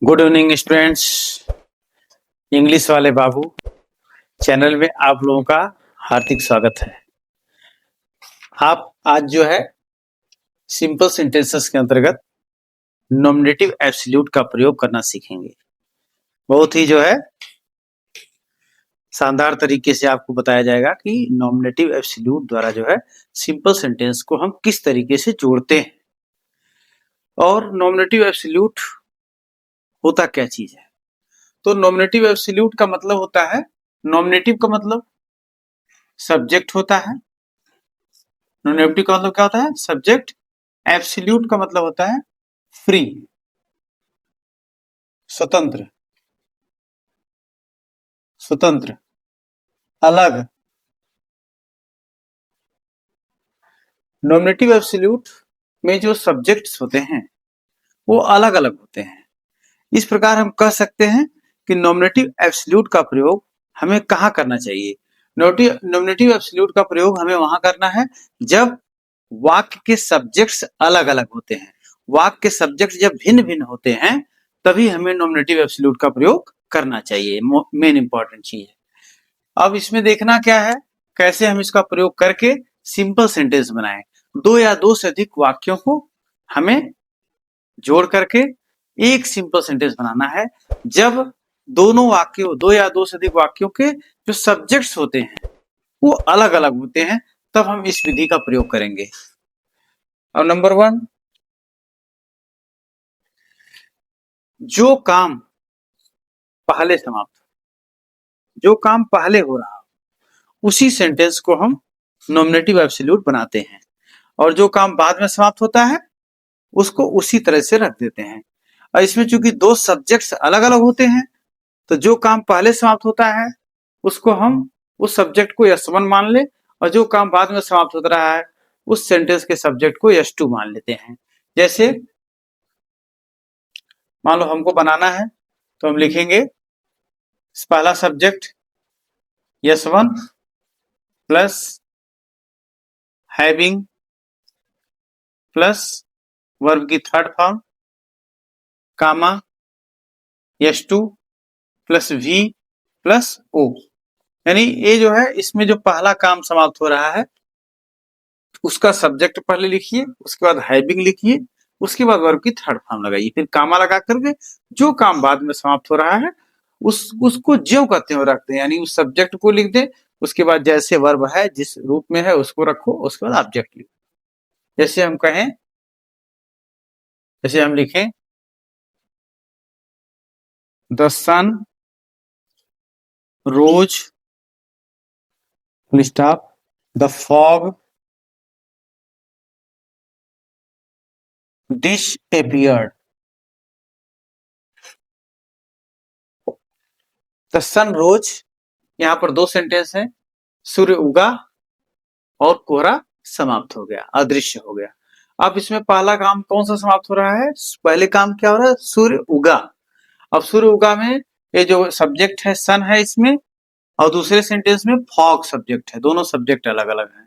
Good evening students. English वाले बाबू channel में आप लोगों का हार्दिक स्वागत है। आप आज जो है सिंपल सेंटेंसेस के अंतर्गत नॉमिनेटिव एब्सोल्यूट का प्रयोग करना सीखेंगे। बहुत ही जो है शानदार तरीके से आपको बताया जाएगा कि नॉमिनेटिव एब्सोल्यूट द्वारा जो है सिंपल सेंटेंस को हम किस तरीके से जोड़ते हैं और नॉमिनेटिव एब्सोल्यूट होता क्या चीज है। तो नॉमिनेटिव एब्सोल्यूट का मतलब होता है, नॉमिनेटिव का मतलब सब्जेक्ट होता है। नॉमिनेटिव का मतलब क्या होता है? सब्जेक्ट। एब्सोल्यूट का मतलब होता है फ्री, स्वतंत्र, स्वतंत्र, अलग। नॉमिनेटिव एब्सोल्यूट में जो सब्जेक्ट्स होते हैं वो अलग अलग होते हैं। इस प्रकार हम कह सकते हैं कि नॉमिनेटिव एब्सोल्यूट का प्रयोग हमें कहाँ करना चाहिए। नॉमिनेटिव एब्सोल्यूट का प्रयोग हमें वहां करना है जब वाक्य के सब्जेक्ट्स अलग अलग होते हैं। वाक्य के सब्जेक्ट जब भिन्न भिन्न होते हैं तभी हमें नॉमिनेटिव एब्सोल्यूट का प्रयोग करना चाहिए। मेन इंपॉर्टेंट चीज है। अब इसमें देखना क्या है, कैसे हम इसका प्रयोग करके सिंपल सेंटेंस बनाएं। दो या दो से अधिक वाक्यों को हमें जोड़ करके एक सिंपल सेंटेंस बनाना है। जब दोनों वाक्यों, दो या दो से अधिक वाक्यों के जो सब्जेक्ट्स होते हैं वो अलग अलग होते हैं, तब हम इस विधि का प्रयोग करेंगे। अब नंबर 1, जो काम पहले समाप्त, जो काम पहले हो रहा उसी सेंटेंस को हम नॉमिनेटिव एब्सोल्यूट बनाते हैं, और जो काम बाद में समाप्त होता है उसको उसी तरह से रख देते हैं। और इसमें चूंकि दो सब्जेक्ट्स अलग अलग होते हैं तो जो काम पहले समाप्त होता है उसको हम उस सब्जेक्ट को S1 मान ले, और जो काम बाद में समाप्त हो रहा है उस सेंटेंस के सब्जेक्ट को S2 मान लेते हैं। जैसे मान लो हमको बनाना है तो हम लिखेंगे पहला subject S1 plus having plus verb की थर्ड फॉर्म कामा S2 plus V plus O। यानी ये जो है, इसमें जो पहला काम समाप्त हो रहा है उसका सब्जेक्ट पहले लिखिए, उसके बाद हैविंग लिखिए, उसके बाद वर्ब की थर्ड फॉर्म लगाइए, फिर कामा लगा करके जो काम बाद में समाप्त हो रहा है उसको ज्यों कहते हो रखते हैं। यानी उस सब्जेक्ट को लिख दे, उसके बाद जैसे वर्ब है जिस रूप में है उसको रखो, उसके बाद ऑब्जेक्ट लिखो। जैसे हम कहें, जैसे हम लिखें the sun rose full stop, the fog disappeared, the sun rose. यहाँ पर दो सेंटेंस है, सूर्य उगा और कोहरा समाप्त हो गया, अदृश्य हो गया। अब इसमें पहला काम कौन सा समाप्त हो रहा है? पहले काम क्या हो रहा है? सूर्य उगा। अब सूर्य उगा में ये जो सब्जेक्ट है सन है इसमें, और दूसरे सेंटेंस में फॉग सब्जेक्ट है। दोनों सब्जेक्ट अलग अलग हैं।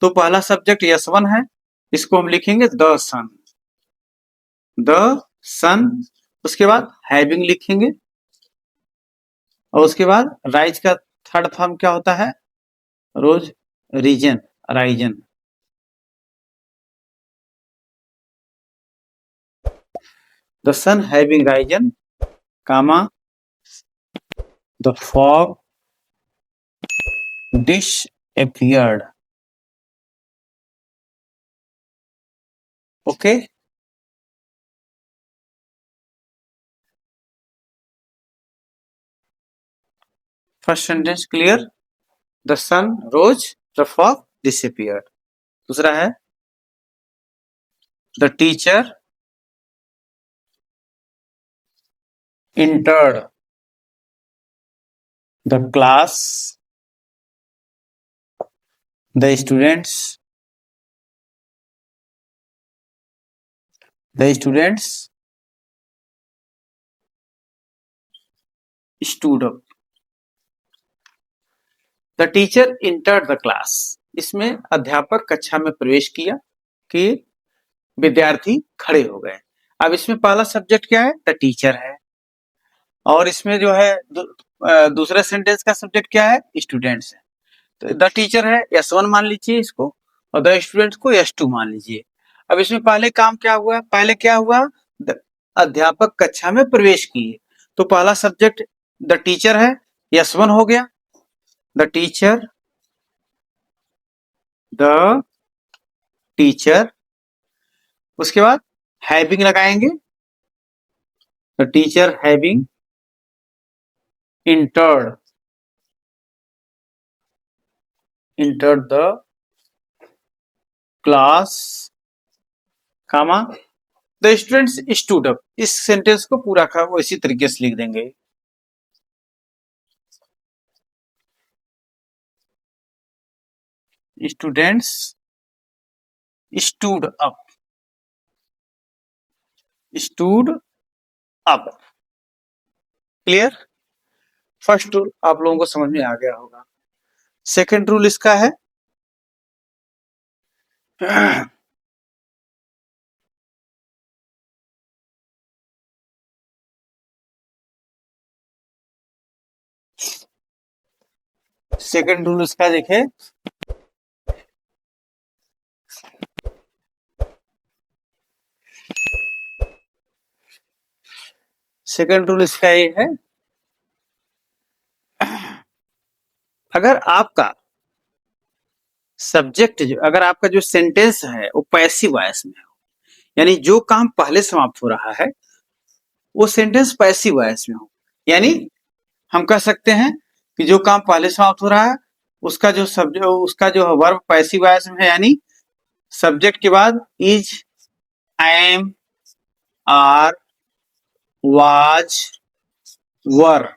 तो पहला सब्जेक्ट S1 है, इसको हम लिखेंगे द सन, द सन। उसके बाद हैविंग लिखेंगे, और उसके बाद राइज का थर्ड फॉर्म क्या होता है? Rose, risen, risen. The sun having risen comma the fog disappeared. Okay. First sentence clear? The sun rose, the fog disappeared. दूसरा है the teacher entered the class, the students stood up. The teacher entered the class. इसमें अध्यापक कक्षा में प्रवेश किया कि विद्यार्थी खड़े हो गए। अब इसमें पहला सब्जेक्ट क्या है? द टीचर है, और इसमें जो है दूसरे सेंटेंस का सब्जेक्ट क्या है? स्टूडेंट्स है। तो द टीचर है S1 मान लीजिए इसको, और द स्टूडेंट्स को S2 मान लीजिए। अब इसमें पहले काम क्या हुआ? पहले क्या हुआ? अध्यापक कक्षा में प्रवेश किए, तो पहला सब्जेक्ट द टीचर है, S1 हो गया। द टीचर, द टीचर, उसके बाद हैविंग लगाएंगे, the teacher having entered the class, comma the students stood up. इस सेंटेंस को पूरा का वो इसी तरीके से लिख देंगे। Students stood up, stood up. Clear? First rule आप लोगों को समझ में आ गया होगा। सेकंड रूल इसका है सेकंड रूल इसका देखें, सेकंड रूल इसका ये है, अगर आपका सब्जेक्ट अगर आपका जो सेंटेंस है वो पैसिव वॉइस में हो, यानी जो काम पहले समाप्त हो रहा है वो सेंटेंस पैसिव वॉइस में हो, यानी हम कह सकते हैं कि जो काम पहले समाप्त हो रहा है उसका जो वर्ब पैसिव वॉइस में है, यानी सब्जेक्ट के बाद is, am, are, was, were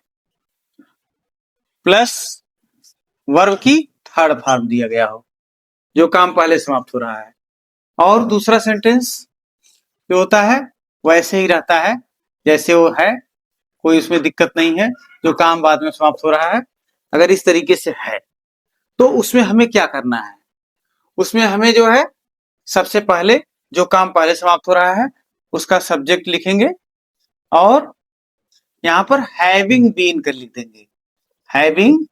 plus verb की थर्ड फॉर्म दिया गया हो, जो काम पहले समाप्त हो रहा है। और दूसरा सेंटेंस जो होता है वैसे ही रहता है जैसे वो है, कोई उसमें दिक्कत नहीं है, जो काम बाद में समाप्त हो रहा है। अगर इस तरीके से है तो उसमें हमें क्या करना है? उसमें हमें जो है सबसे पहले जो काम पहले समाप्त हो रहा है उसका सब्जेक्ट लिखेंगे और यहां पर हैविंग बीन कर लिख देंगे, हैविंग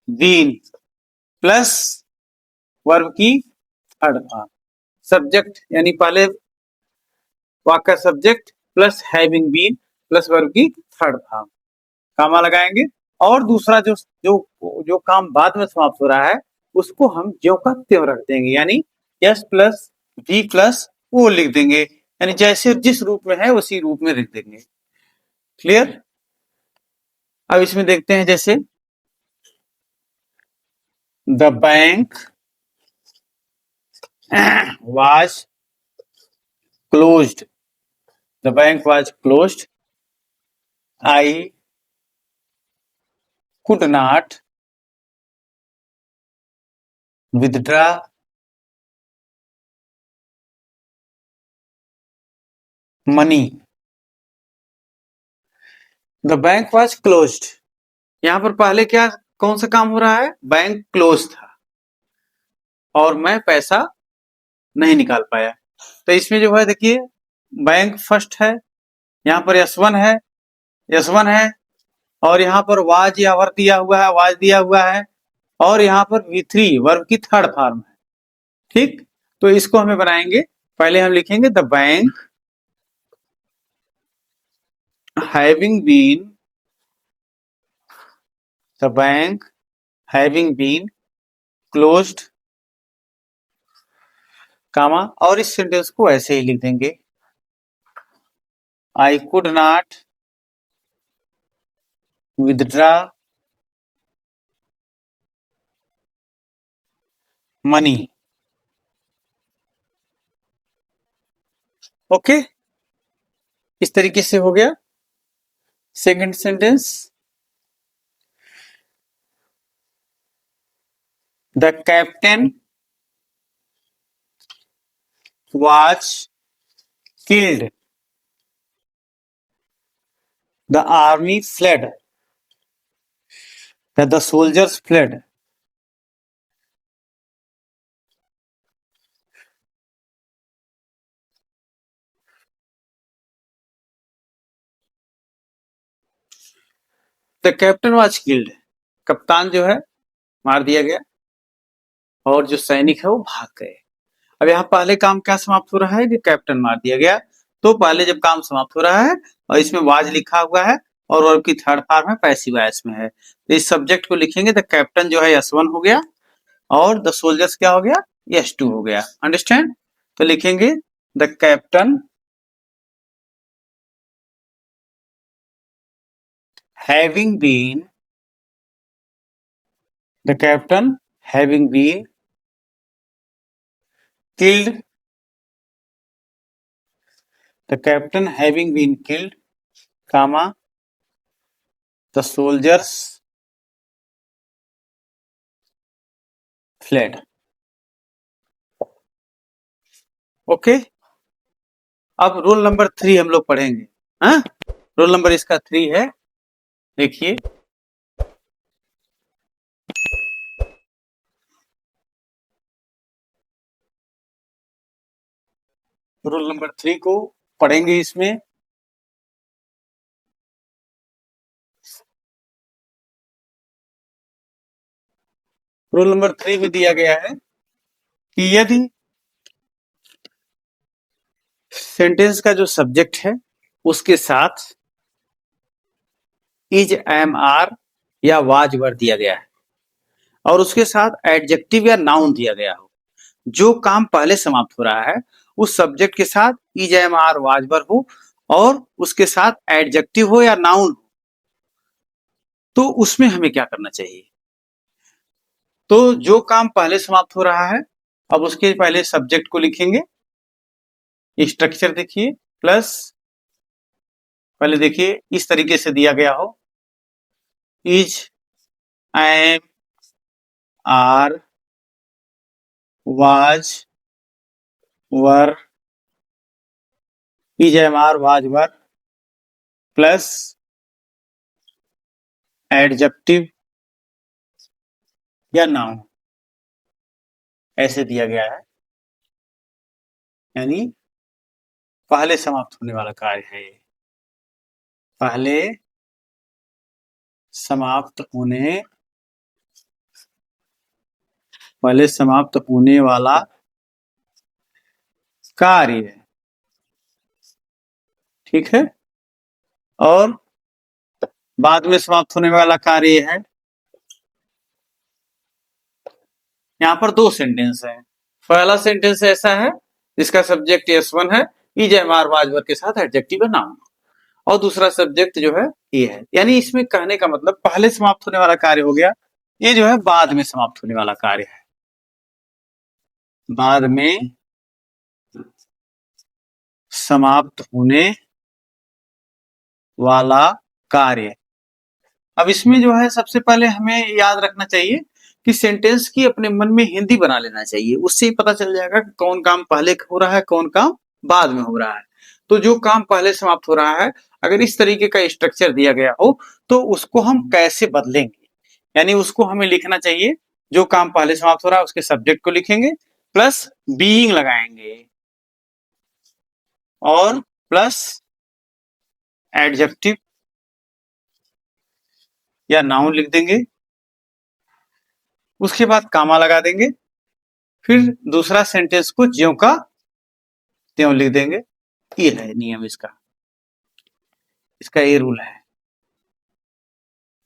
बीन प्लस वर्ब की थर्ड फॉर्म, सब्जेक्ट यानी पहले वाक्य subject plus having been plus verb की थर्ड फॉर्म, कामा लगाएंगे। और दूसरा जो जो जो काम बाद में समाप्त हो रहा है उसको हम ज्यों का त्यों रख देंगे, यानी यस प्लस वी प्लस वो लिख देंगे, यानी जैसे जिस रूप में है उसी रूप में लिख देंगे। क्लियर? अब इसमें देखते हैं, जैसे the bank was closed, the bank was closed, I could not withdraw money, the bank was closed. यहां पर पहले क्या कौन सा काम हो रहा है? बैंक क्लोज था और मैं पैसा नहीं निकाल पाया, तो इसमें जो है देखिए बैंक फर्स्ट है, यहाँ पर S1 है, S1 है, और यहाँ पर वाज या वर्ब दिया हुआ है, वाज दिया हुआ है, और यहाँ पर V3 वर्ब की थर्ड फॉर्म है। ठीक, तो इसको हमें बनाएंगे, पहले हम लिखेंगे the bank having been, the bank having been closed, comma, और इस सेंटेंस को ऐसे ही लिख देंगे, I could not withdraw money. Okay, इस तरीके से हो गया second sentence. The captain was killed, the army fled, the soldiers fled, the captain was killed, कप्तान जो है मार दिया गया और जो सैनिक है वो भाग गए। अब यहाँ पहले काम क्या समाप्त हो रहा है कि कैप्टन मार दिया गया, तो पहले जब काम समाप्त हो रहा है और इसमें वाज लिखा हुआ है और वर्ब की थर्ड फॉर्म है, पैसिव वॉइस में है, तो इस सब्जेक्ट को लिखेंगे द कैप्टन जो है S1 हो गया और द सोल्जर्स क्या हो गया S2 हो गया। अंडरस्टैंड? तो लिखेंगे the captain having been the captain having been killed, the captain having been killed, comma, the soldiers fled. Okay, अब रोल नंबर 3 हम लोग पढ़ेंगे। हाँ, रोल नंबर इसका 3 है, देखिए रोल नंबर 3 को पढ़ेंगे। इसमें रोल नंबर 3 में दिया गया है कि यदि सेंटेंस का जो सब्जेक्ट है उसके साथ इज, एम, आर या वाज वर्ड दिया गया है और उसके साथ एडजेक्टिव या नाउन दिया गया हो, जो काम पहले समाप्त हो रहा है उस सब्जेक्ट के साथ is, am, are, was word हो और उसके साथ एडजेक्टिव हो या नाउन हो, तो उसमें हमें क्या करना चाहिए? तो जो काम पहले समाप्त हो रहा है, अब उसके पहले सब्जेक्ट को लिखेंगे। स्ट्रक्चर देखिए, प्लस पहले देखिए इस तरीके से दिया गया हो, is, am, are, was, were, is, am, are, was, were plus adjective या नाउन, ऐसे दिया गया है। यानी पहले समाप्त होने वाला कार्य है ये, पहले समाप्त होने वाला कार्य है, ठीक है। और बाद में समाप्त होने वाला कार्य है। यहाँ पर 2 सेंटेंस है। पहला सेंटेंस ऐसा है जिसका सब्जेक्ट S1 है, is, am, are, was word के साथ एडजेक्टिव या नाउन, और दूसरा सब्जेक्ट जो है ये है। यानी इसमें कहने का मतलब पहले समाप्त होने वाला कार्य हो गया, ये जो है बाद में समाप्त होने वाला कार्य है, बाद में समाप्त होने वाला कार्य। अब इसमें जो है सबसे पहले हमें याद रखना चाहिए कि सेंटेंस की अपने मन में हिंदी बना लेना चाहिए, उससे ही पता चल जाएगा कि कौन काम पहले हो रहा है, कौन काम बाद में हो रहा है। तो जो काम पहले समाप्त हो रहा है, अगर इस तरीके का स्ट्रक्चर दिया गया हो तो उसको हम कैसे बदलेंगे, यानी उसको हमें लिखना चाहिए, जो काम पहले समाप्त हो रहा है उसके सब्जेक्ट को लिखेंगे, प्लस बीइंग लगाएंगे और प्लस एडजेक्टिव या नाउन लिख देंगे, उसके बाद कामा लगा देंगे, फिर दूसरा सेंटेंस को ज्यों का त्यों लिख देंगे। ये है नियम इसका ये रूल है।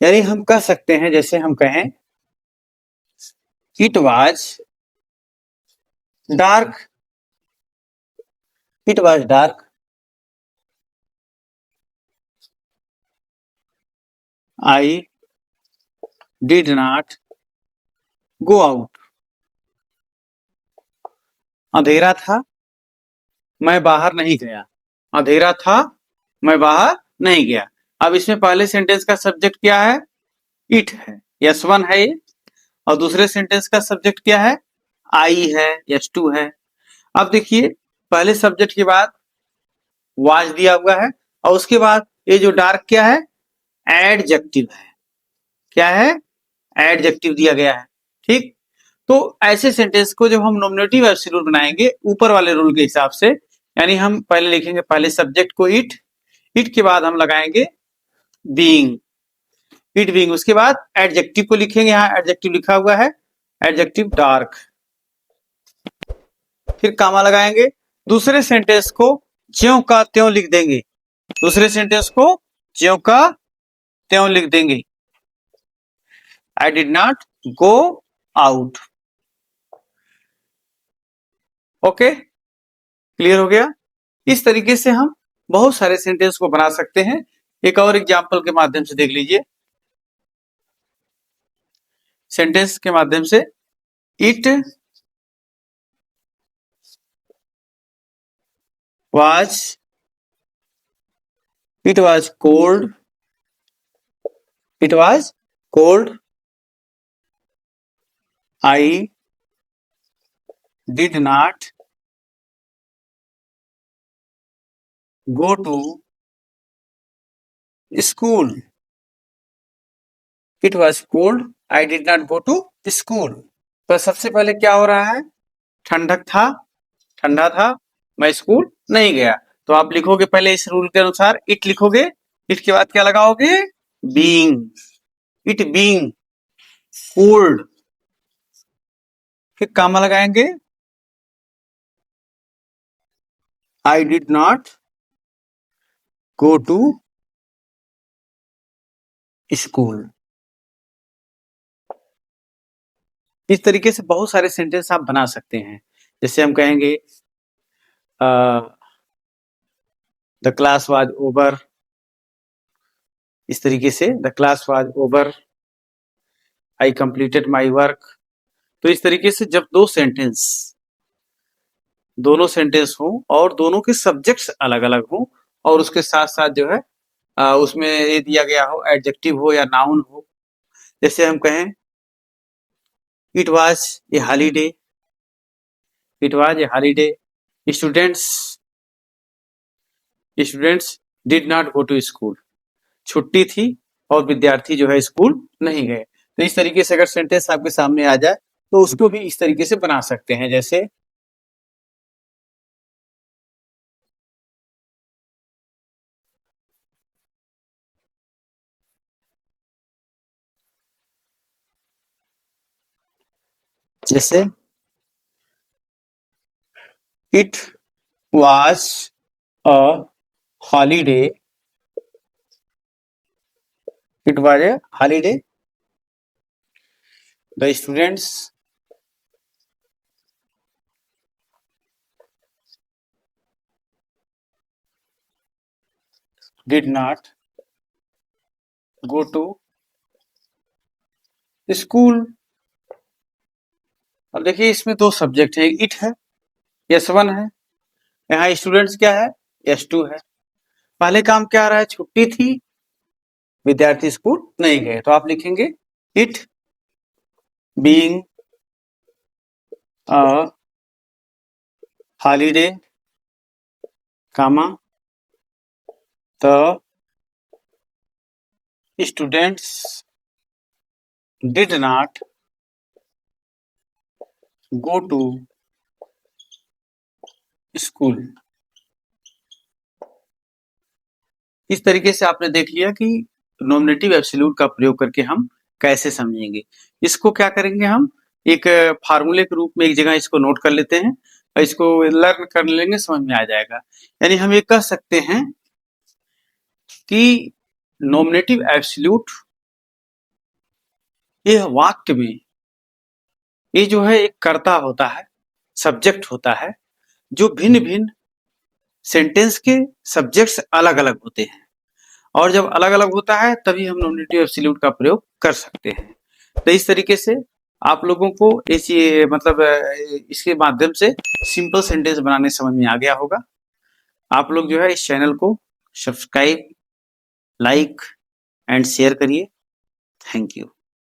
यानी हम कह सकते हैं, जैसे हम कहें it was dark, it was dark, I did not go out, अंधेरा था मैं बाहर नहीं गया, अंधेरा था मैं बाहर नहीं गया। अब इसमें पहले सेंटेंस का सब्जेक्ट क्या है? इट है, S1 है ये, और दूसरे सेंटेंस का सब्जेक्ट क्या है? आई है, S2 है। अब देखिए पहले सब्जेक्ट के बाद वाज दिया हुआ है और उसके बाद ये जो डार्क क्या है? एडजेक्टिव है। क्या है? एडजेक्टिव दिया गया है, ठीक। तो ऐसे सेंटेंस को जब हम नॉमिनेटिव एब्सोल्यूट बनाएंगे ऊपर वाले रूल के हिसाब से, यानी हम पहले लिखेंगे पहले सब्जेक्ट को इट, इट के बाद हम लगाएंगे बीइंग, इट बीइंग, उसके बाद एडजेक्टिव को लिखेंगे, यहाँ एडजेक्टिव लिखा हुआ है, एडजेक्टिव डार्क, फिर कामा लगाएंगे, दूसरे सेंटेंस को ज्यों का त्यों लिख देंगे, दूसरे सेंटेंस को ज्यों का त्यों लिख देंगे, आई did not go out. Okay, clear हो गया। इस तरीके से हम बहुत सारे सेंटेंस को बना सकते हैं। एक और एग्जाम्पल के माध्यम से देख लीजिए, सेंटेंस के माध्यम से, it was cold, it was cold, I did not go to school, it was cold, I did not go to school। तो सबसे पहले क्या हो रहा है, ठंडक था, ठंडा था, मैं स्कूल नहीं गया। तो आप लिखोगे पहले इस रूल के अनुसार, इट लिखोगे, इट के बाद क्या लगाओगे, बीइंग, इट बीइंग कोल्ड, फिर कामा लगाएंगे, I did not go to school. इस तरीके से बहुत सारे सेंटेंस आप बना सकते हैं। जैसे हम कहेंगे द क्लास वाज ओवर, इस तरीके से the class was over, I completed my work. तो इस तरीके से जब दोनों सेंटेंस हो और दोनों के सब्जेक्ट्स अलग अलग हो और उसके साथ साथ जो है उसमें ये दिया गया हो, एडजेक्टिव हो या नाउन हो। जैसे हम कहें it was a holiday, it was a holiday, students did not go to school, छुट्टी थी और विद्यार्थी जो है स्कूल नहीं गए। तो इस तरीके से अगर सेंटेंस आपके सामने आ जाए तो उसको भी इस तरीके से बना सकते हैं। जैसे it was a holiday, it was a holiday, the students did not go to school. अब देखिए इसमें दो सब्जेक्ट है, इट है, S1 है, यहाँ स्टूडेंट्स क्या है, S2 है। पहले काम क्या आ रहा है, छुट्टी थी, विद्यार्थी स्कूल नहीं गए। तो आप लिखेंगे it being a holiday, comma the students did not go to school. इस तरीके से आपने देख लिया कि नॉमिनेटिव एब्सोल्यूट का प्रयोग करके हम कैसे समझेंगे। इसको क्या करेंगे, हम एक फार्मूले के रूप में एक जगह इसको नोट कर लेते हैं और इसको लर्न कर लेंगे, समझ में आ जाएगा। यानी हम ये कह सकते हैं कि नॉमिनेटिव एब्सोल्यूट ये वाक्य में ये जो है एक कर्ता होता है, सब्जेक्ट होता है, जो भिन्न भिन्न सेंटेंस के सब्जेक्ट्स अलग अलग होते हैं और जब अलग अलग होता है तभी हम नॉमिनेटिव एब्सोल्यूट का प्रयोग कर सकते हैं। तो इस तरीके से आप लोगों को मतलब इसके माध्यम से सिंपल सेंटेंस बनाने समझ में आ गया होगा। आप लोग जो है इस चैनल को सब्सक्राइब, लाइक एंड शेयर करिए। Thank you.